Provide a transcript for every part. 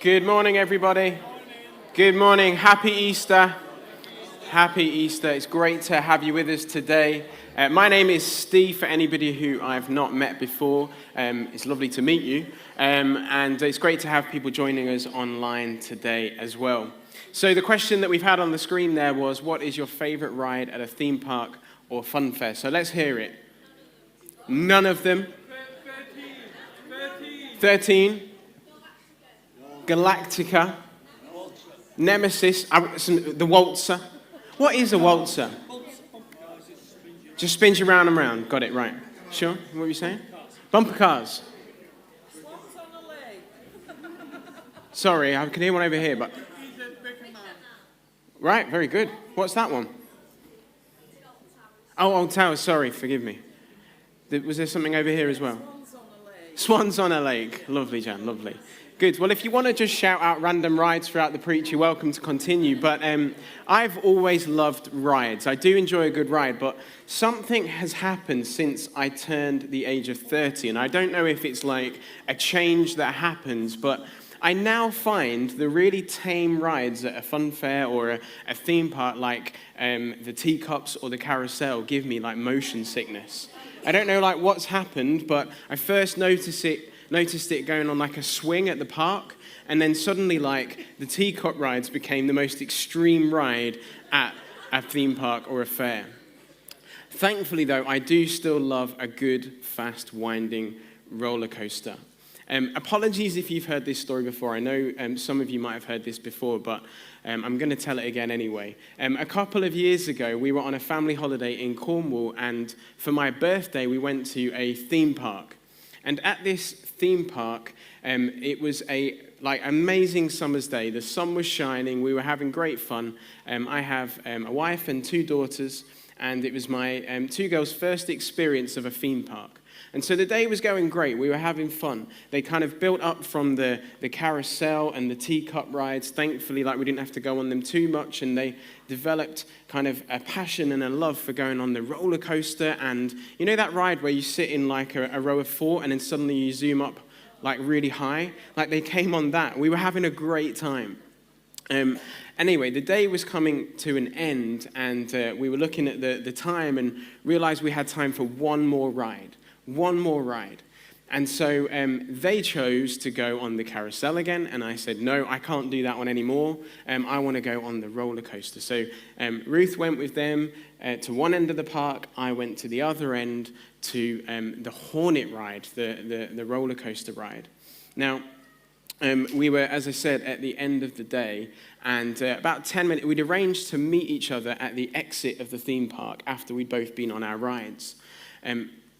Good morning, everybody. Good morning. Happy Easter. Happy Easter. It's great to have you with us today. My name is Steve, for anybody who I've not met before. It's lovely to meet you. And it's great to have people joining us online today as well. So the question that we've had on the screen there was, what is your favorite ride at a theme park or fun fair? So let's hear it. None of them. 13. Galactica, Nemesis, the waltzer. What is a waltzer? Just spins you round and round. Got it, right. Sure? What were you saying? Bumper cars. Sorry, I can hear one over here, but... Right, very good. What's that one? Oh, Old Tower, sorry, forgive me. Was there something over here as well? Swans on a lake. Lovely, Jan, lovely. Good. Well, if you want to just shout out random rides throughout the preach, you're welcome to continue. But I've always loved rides. I do enjoy a good ride, but something has happened since I turned the age of 30. And I don't know if it's like a change that happens, but I now find the really tame rides at a fun fair or a theme park like the teacups or the carousel give me like motion sickness. I don't know like what's happened, but I first noticed it going on like a swing at the park, and then suddenly like the teacup rides became the most extreme ride at a theme park or a fair. Thankfully though, I do still love a good, fast, winding roller coaster. Apologies if you've heard this story before. I know some of you might have heard this before, but I'm going to tell it again anyway. A couple of years ago, we were on a family holiday in Cornwall, and for my birthday, we went to a theme park. And at this theme park, it was a amazing summer's day. The sun was shining. We were having great fun. I have a wife and 2 daughters, and it was my 2 girls' first experience of a theme park. And so the day was going great. We were having fun. They kind of built up from the carousel and the teacup rides. Thankfully, we didn't have to go on them too much, and they developed kind of a passion and a love for going on the roller coaster. And you know that ride where you sit in like a row of 4 and then suddenly you zoom up like really high? Like they came on that. We were having a great time. Anyway, the day was coming to an end, and we were looking at the time and realized we had time for one more ride. And so they chose to go on the carousel again, and I said, no, I can't do that one anymore. I want to go on the roller coaster. So Ruth went with them to one end of the park. I went to the other end to the Hornet ride, the roller coaster ride. Now, we were, as I said, at the end of the day, and about 10 minutes, we'd arranged to meet each other at the exit of the theme park after we'd both been on our rides.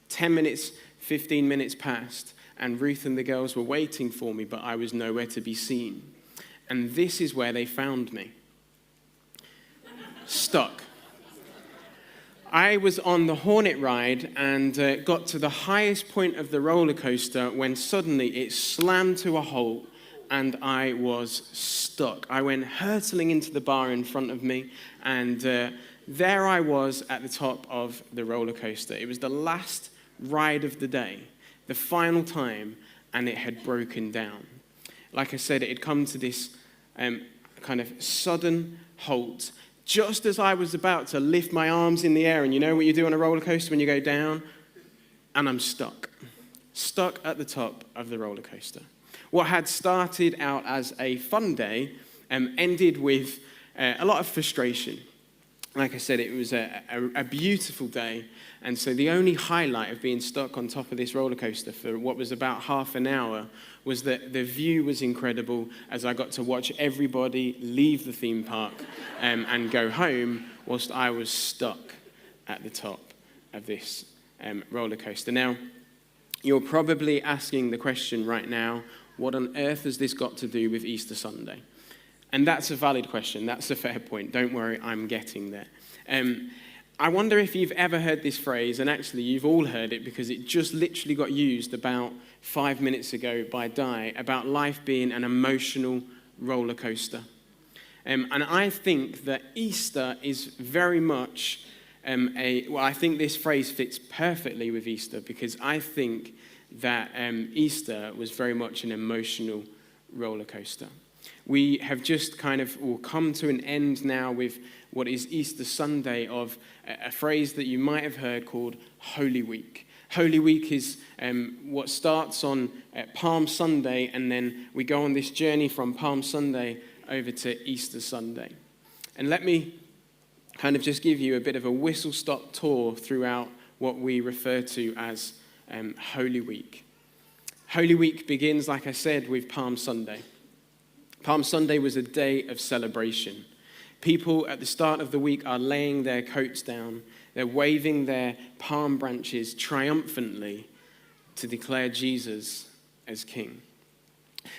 10 minutes, 15 minutes passed, and Ruth and the girls were waiting for me, but I was nowhere to be seen. And this is where they found me. Stuck. I was on the Hornet ride and got to the highest point of the roller coaster when suddenly it slammed to a halt and I was stuck. I went hurtling into the bar in front of me, and there I was at the top of the roller coaster. It was the last ride of the day, the final time, and it had broken down. Like I said, it had come to this kind of sudden halt just as I was about to lift my arms in the air, and you know what you do on a roller coaster when you go down? And I'm stuck at the top of the roller coaster. What had started out as a fun day ended with a lot of frustration. Like I said, it was a beautiful day, and so the only highlight of being stuck on top of this roller coaster for what was about half an hour was that the view was incredible as I got to watch everybody leave the theme park and go home whilst I was stuck at the top of this roller coaster. Now, you're probably asking the question right now, what on earth has this got to do with Easter Sunday? And that's a valid question. That's a fair point. Don't worry, I'm getting there. I wonder if you've ever heard this phrase, and actually you've all heard it because it just literally got used about 5 minutes ago by Di, about life being an emotional roller coaster. And I think that Easter is very much I think this phrase fits perfectly with Easter because I think that Easter was very much an emotional roller coaster. We have just kind of come to an end now with what is Easter Sunday of a phrase that you might have heard called Holy Week. Holy Week is what starts on Palm Sunday, and then we go on this journey from Palm Sunday over to Easter Sunday. And let me kind of just give you a bit of a whistle-stop tour throughout what we refer to as Holy Week. Holy Week begins, like I said, with Palm Sunday. Palm Sunday was a day of celebration. People at the start of the week are laying their coats down. They're waving their palm branches triumphantly to declare Jesus as King.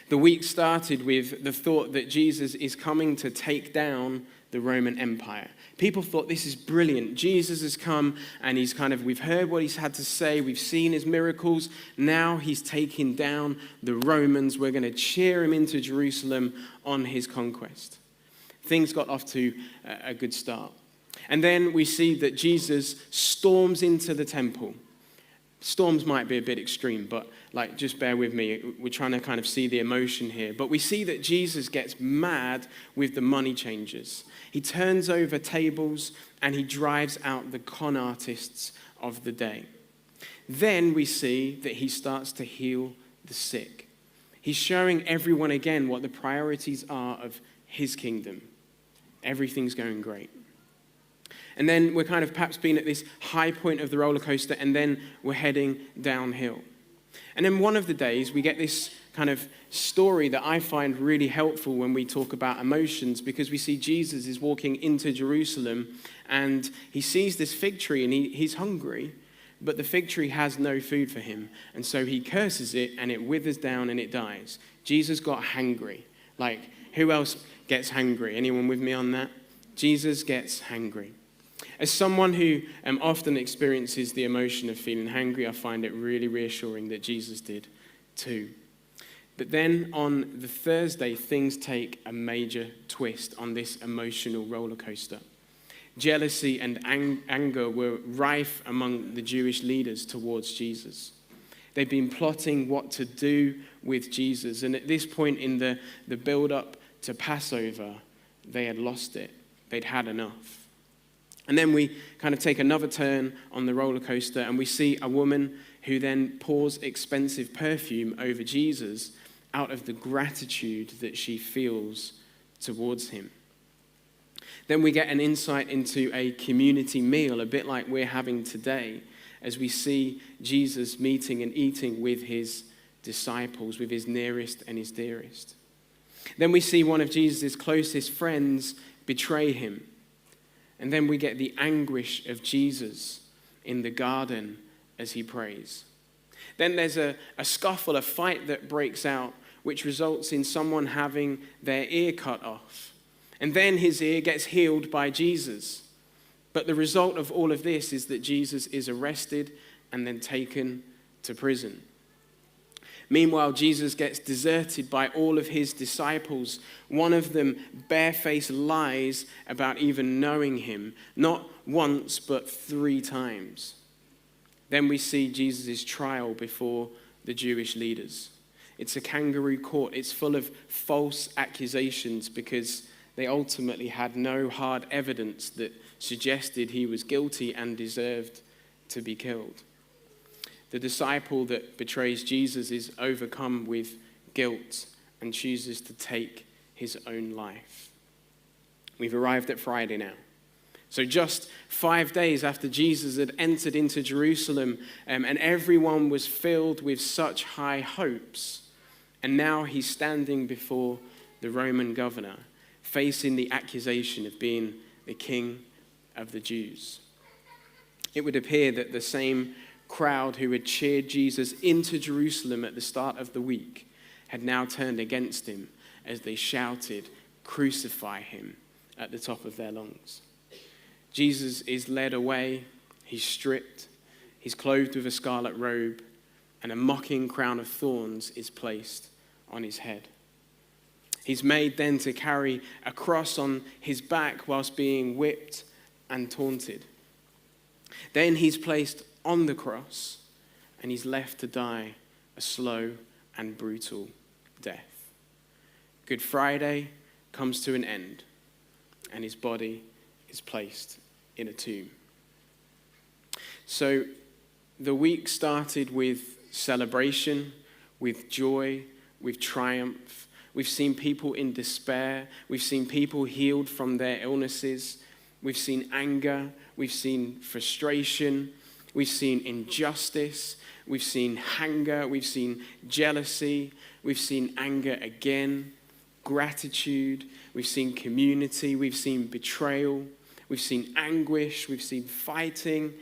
The week started with the thought that Jesus is coming to take down the Roman Empire. People thought, this is brilliant. Jesus has come and we've heard what he's had to say. We've seen his miracles. Now he's taking down the Romans. We're going to cheer him into Jerusalem on his conquest. Things got off to a good start. And then we see that Jesus storms into the temple. Storms might be a bit extreme, but just bear with me. We're trying to kind of see the emotion here. But we see that Jesus gets mad with the money changers. He turns over tables and he drives out the con artists of the day. Then we see that he starts to heal the sick. He's showing everyone again what the priorities are of his kingdom. Everything's going great. And then we're kind of perhaps been at this high point of the roller coaster, and then we're heading downhill. And then one of the days we get this kind of story that I find really helpful when we talk about emotions, because we see Jesus is walking into Jerusalem and he sees this fig tree and he's hungry, but the fig tree has no food for him. And so he curses it and it withers down and it dies. Jesus got hangry. Who else gets hangry? Anyone with me on that? Jesus gets hangry. As someone who often experiences the emotion of feeling hangry, I find it really reassuring that Jesus did too. But then on the Thursday, things take a major twist on this emotional roller coaster. Jealousy and anger were rife among the Jewish leaders towards Jesus. They'd been plotting what to do with Jesus. And at this point in the build-up to Passover, they had lost it. They'd had enough. And then we kind of take another turn on the roller coaster and we see a woman who then pours expensive perfume over Jesus out of the gratitude that she feels towards him. Then we get an insight into a community meal, a bit like we're having today, as we see Jesus meeting and eating with his disciples, with his nearest and his dearest. Then we see one of Jesus' closest friends betray him. And then we get the anguish of Jesus in the garden as he prays. Then there's a scuffle, a fight that breaks out, which results in someone having their ear cut off. And then his ear gets healed by Jesus. But the result of all of this is that Jesus is arrested and then taken to prison. Meanwhile, Jesus gets deserted by all of his disciples. One of them barefaced lies about even knowing him, not once, but 3 times. Then we see Jesus' trial before the Jewish leaders. It's a kangaroo court. It's full of false accusations because they ultimately had no hard evidence that suggested he was guilty and deserved to be killed. The disciple that betrays Jesus is overcome with guilt and chooses to take his own life. We've arrived at Friday now. So just 5 days after Jesus had entered into Jerusalem, and everyone was filled with such high hopes, and now he's standing before the Roman governor, facing the accusation of being the king of the Jews. It would appear that the same crowd who had cheered Jesus into Jerusalem at the start of the week had now turned against him as they shouted, "Crucify him," at the top of their lungs. Jesus is led away, he's stripped, he's clothed with a scarlet robe, and a mocking crown of thorns is placed on his head. He's made then to carry a cross on his back whilst being whipped and taunted. Then he's placed on the cross, and he's left to die a slow and brutal death. Good Friday comes to an end, and his body is placed in a tomb. So the week started with celebration, with joy, with triumph. We've seen people in despair. We've seen people healed from their illnesses. We've seen anger. We've seen frustration. We've seen injustice. We've seen anger. We've seen jealousy. We've seen anger again, gratitude. We've seen community. We've seen betrayal. We've seen anguish. We've seen fighting,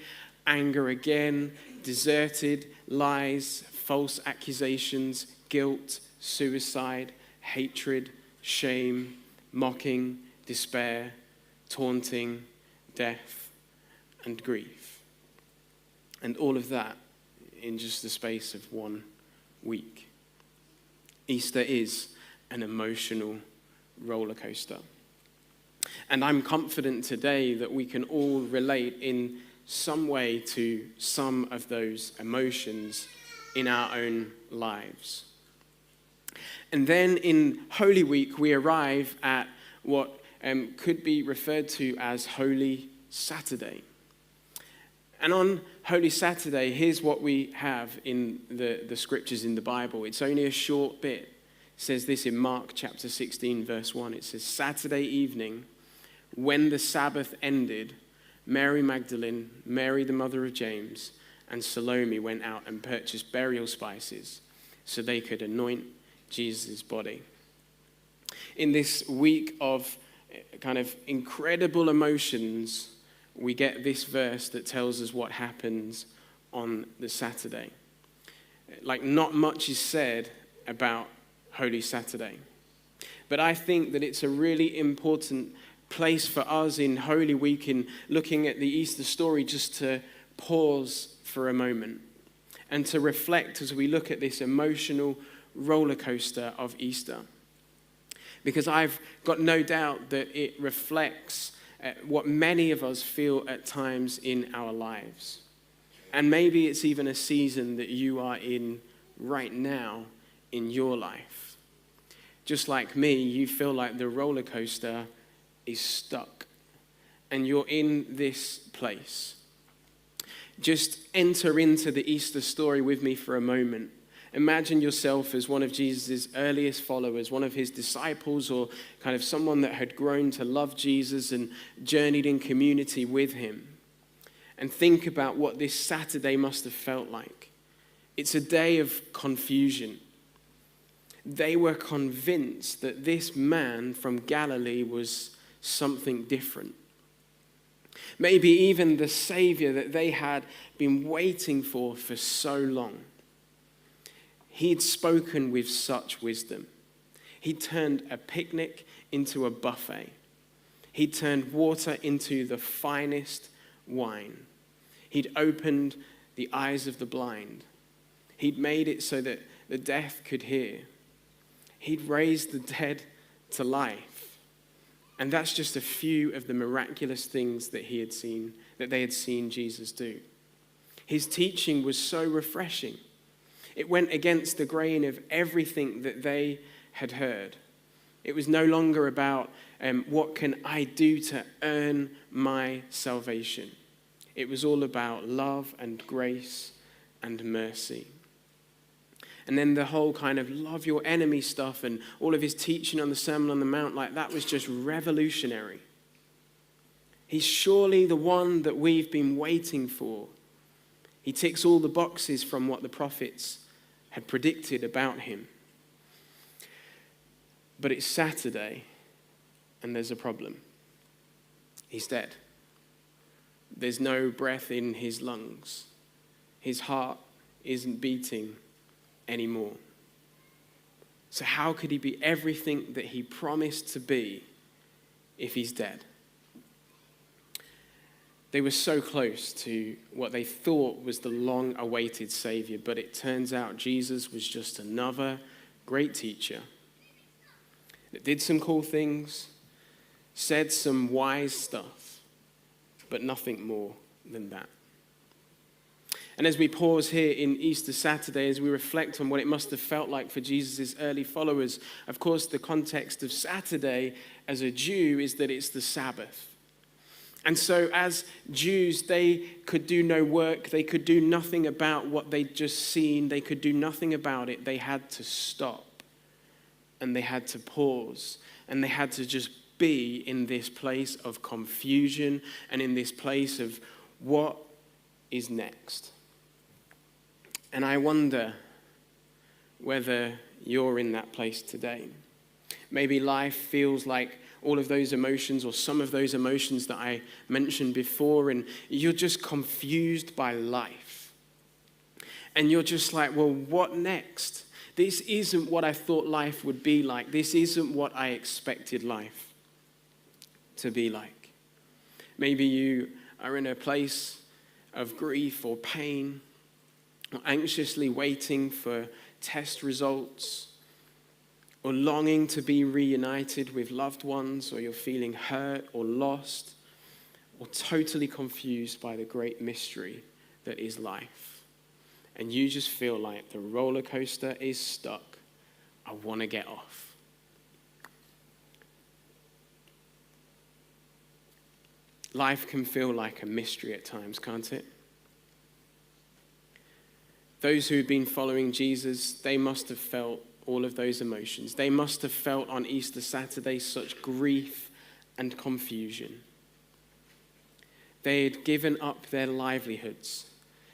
anger again, deserted, lies, false accusations, guilt, suicide, hatred, shame, mocking, despair, taunting, death, and grief. And all of that in just the space of 1 week. Easter is an emotional roller coaster. And I'm confident today that we can all relate in some way to some of those emotions in our own lives. And then in Holy Week, we arrive at what could be referred to as Holy Saturday. And on Holy Saturday, here's what we have in the scriptures in the Bible. It's only a short bit. It says this in Mark chapter 16, verse 1. It says, Saturday evening, when the Sabbath ended, Mary Magdalene, Mary the mother of James, and Salome went out and purchased burial spices so they could anoint Jesus' body. In this week of kind of incredible emotions, we get this verse that tells us what happens on the Saturday. Like, not much is said about Holy Saturday, but I think that it's a really important place for us in Holy Week, in looking at the Easter story, just to pause for a moment and to reflect as we look at this emotional roller coaster of Easter. Because I've got no doubt that it reflects what many of us feel at times in our lives. And maybe it's even a season that you are in right now in your life. Just like me, you feel like the roller coaster is stuck and you're in this place. Just enter into the Easter story with me for a moment. Imagine yourself as one of Jesus' earliest followers, one of his disciples, or kind of someone that had grown to love Jesus and journeyed in community with him. And think about what this Saturday must have felt like. It's a day of confusion. They were convinced that this man from Galilee was something different. Maybe even the Savior that they had been waiting for so long. He'd spoken with such wisdom. He turned a picnic into a buffet. He turned water into the finest wine. He'd opened the eyes of the blind. He'd made it so that the deaf could hear. He'd raised the dead to life. And that's just a few of the miraculous things that they had seen Jesus do. His teaching was so refreshing. It went against the grain of everything that they had heard. It was no longer about what can I do to earn my salvation. It was all about love and grace and mercy. And then the whole kind of love your enemy stuff and all of his teaching on the Sermon on the Mount, like that was just revolutionary. He's surely the one that we've been waiting for. He ticks all the boxes from what the prophets had predicted about him. But it's Saturday, and there's a problem. He's dead. There's no breath in his lungs. His heart isn't beating anymore. So how could he be everything that he promised to be if he's dead? They were so close to what they thought was the long-awaited Savior, but it turns out Jesus was just another great teacher that did some cool things, said some wise stuff, but nothing more than that. And as we pause here in Easter Saturday, as we reflect on what it must have felt like for Jesus' early followers, of course, the context of Saturday as a Jew is that it's the Sabbath. And so as Jews, they could do no work. They could do nothing about what they'd just seen. They could do nothing about it. They had to stop. And they had to pause. And they had to just be in this place of confusion and in this place of what is next. And I wonder whether you're in that place today. Maybe life feels like all of those emotions or some of those emotions that I mentioned before, and you're just confused by life. And you're just like, well, what next? This isn't what I thought life would be like. This isn't what I expected life to be like. Maybe you are in a place of grief or pain, or anxiously waiting for test results, or longing to be reunited with loved ones, or you're feeling hurt or lost, or totally confused by the great mystery that is life. And you just feel like the roller coaster is stuck. I want to get off. Life can feel like a mystery at times, can't it? Those who've been following Jesus, they must have felt all of those emotions. They must have felt on Easter Saturday such grief and confusion. They had given up their livelihoods,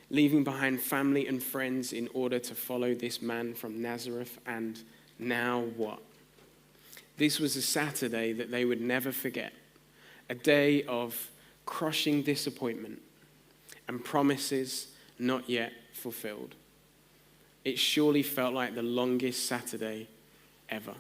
leaving behind family and friends in order to follow this man from Nazareth, and now what? This was a Saturday that they would never forget, a day of crushing disappointment and promises not yet fulfilled. It surely felt like the longest Saturday ever.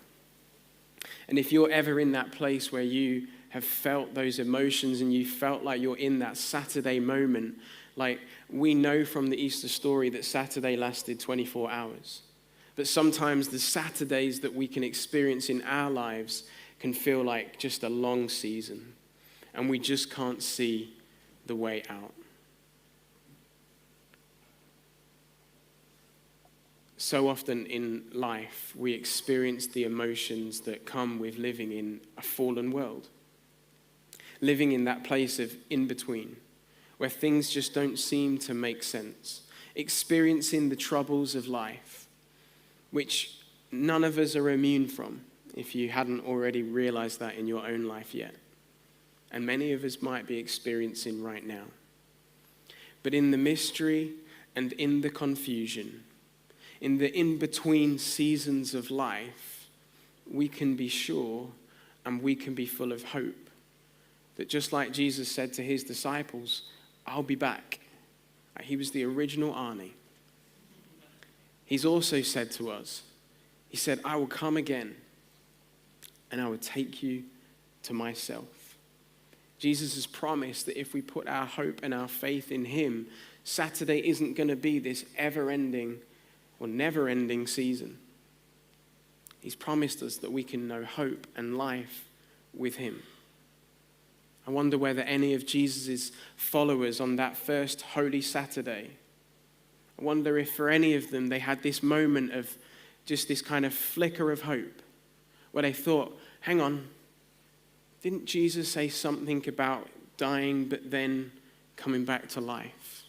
And if you're ever in that place where you have felt those emotions and you felt like you're in that Saturday moment, like we know from the Easter story that Saturday lasted 24 hours. But sometimes the Saturdays that we can experience in our lives can feel like just a long season, and we just can't see the way out. So often in life, we experience the emotions that come with living in a fallen world. Living in that place of in-between, where things just don't seem to make sense. Experiencing the troubles of life, which none of us are immune from, if you hadn't already realized that in your own life yet. And many of us might be experiencing right now. But in the mystery and in the confusion, in the in-between seasons of life, we can be sure and we can be full of hope that just like Jesus said to his disciples, I'll be back. He was the original Arnie. He's also said to us, he said, I will come again and I will take you to myself. Jesus has promised that if we put our hope and our faith in him, Saturday isn't going to be this ever-ending or never-ending season. He's promised us that we can know hope and life with him. I wonder whether any of Jesus' followers on that first Holy Saturday, I wonder if for any of them they had this moment of just this kind of flicker of hope where they thought, hang on, didn't Jesus say something about dying but then coming back to life?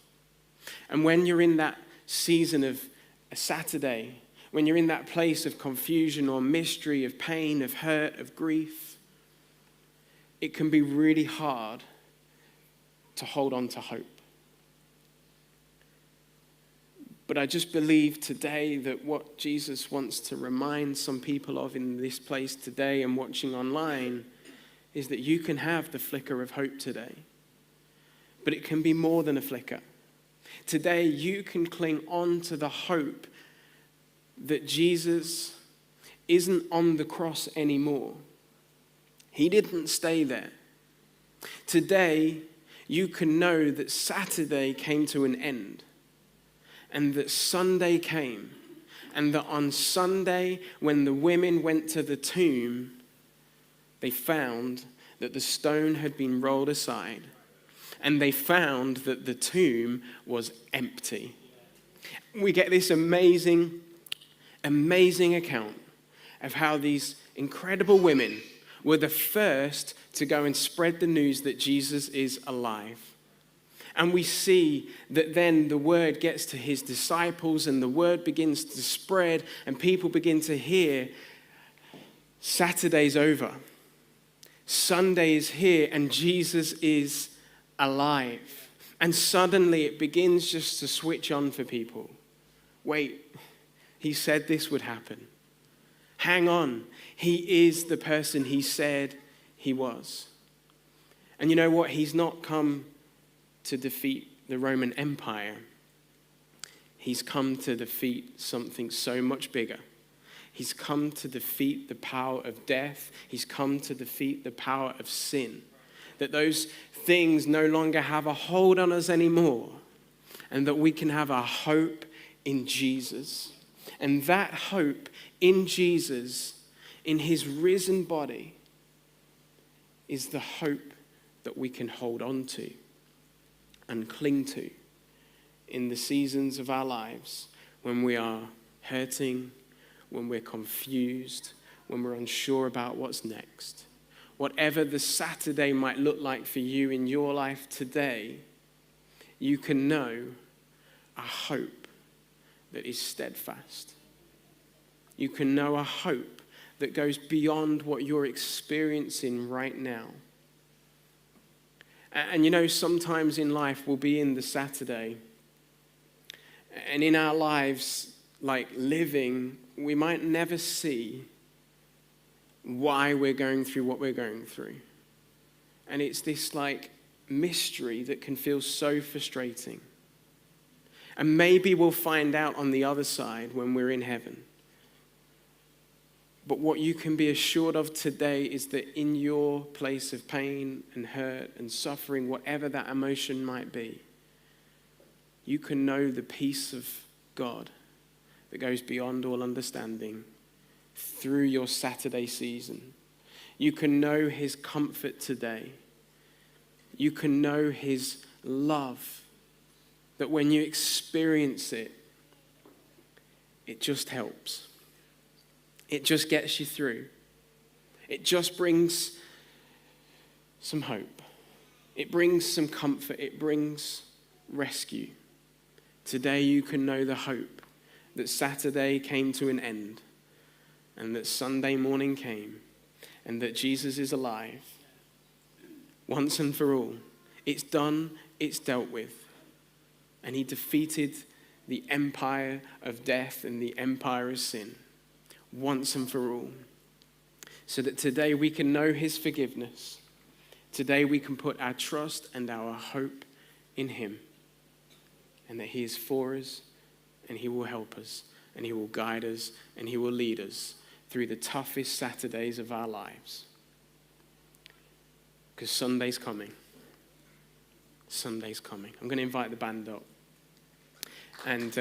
And when you're in that season of a Saturday, when you're in that place of confusion or mystery, of pain, of hurt, of grief, it can be really hard to hold on to hope. But I just believe today that what Jesus wants to remind some people of in this place today and watching online is that you can have the flicker of hope today. But it can be more than a flicker. Today, you can cling on to the hope that Jesus isn't on the cross anymore. He didn't stay there. Today, you can know that Saturday came to an end and that Sunday came, and that on Sunday, when the women went to the tomb, they found that the stone had been rolled aside and they found that the tomb was empty. We get this amazing account of how these incredible women were the first to go and spread the news that Jesus is alive. And we see that then the word gets to his disciples and the word begins to spread and people begin to hear, Saturday's over. Sunday is here and Jesus is alive. And suddenly it begins just to switch on for people. Wait, he said this would happen. Hang on, he is the person he said he was. And you know what? He's not come to defeat the Roman Empire. He's come to defeat something so much bigger. He's come to defeat the power of death. He's come to defeat the power of sin. That those things no longer have a hold on us anymore. And that we can have a hope in Jesus. And that hope in Jesus, in his risen body, is the hope that we can hold on to and cling to in the seasons of our lives when we are hurting, when we're confused, when we're unsure about what's next. Whatever the Saturday might look like for you in your life today, you can know a hope that is steadfast. You can know a hope that goes beyond what you're experiencing right now. And you know, sometimes in life we'll be in the Saturday, and in our lives, like living, we might never see why we're going through what we're going through. And it's this like mystery that can feel so frustrating. And maybe we'll find out on the other side when we're in heaven. But what you can be assured of today is that in your place of pain and hurt and suffering, whatever that emotion might be, you can know the peace of God that goes beyond all understanding through your Saturday season. You can know his comfort today. You can know his love, that when you experience it, it just helps. It just gets you through. It just brings some hope. It brings some comfort. It brings rescue. Today you can know the hope that Saturday came to an end and that Sunday morning came and that Jesus is alive once and for all. It's done. It's dealt with. And he defeated the empire of death and the empire of sin once and for all, so that today we can know his forgiveness. Today we can put our trust and our hope in him, and that he is for us, and he will help us, and he will guide us, and he will lead us through the toughest Saturdays of our lives. Because Sunday's coming. Sunday's coming. I'm going to invite the band up. And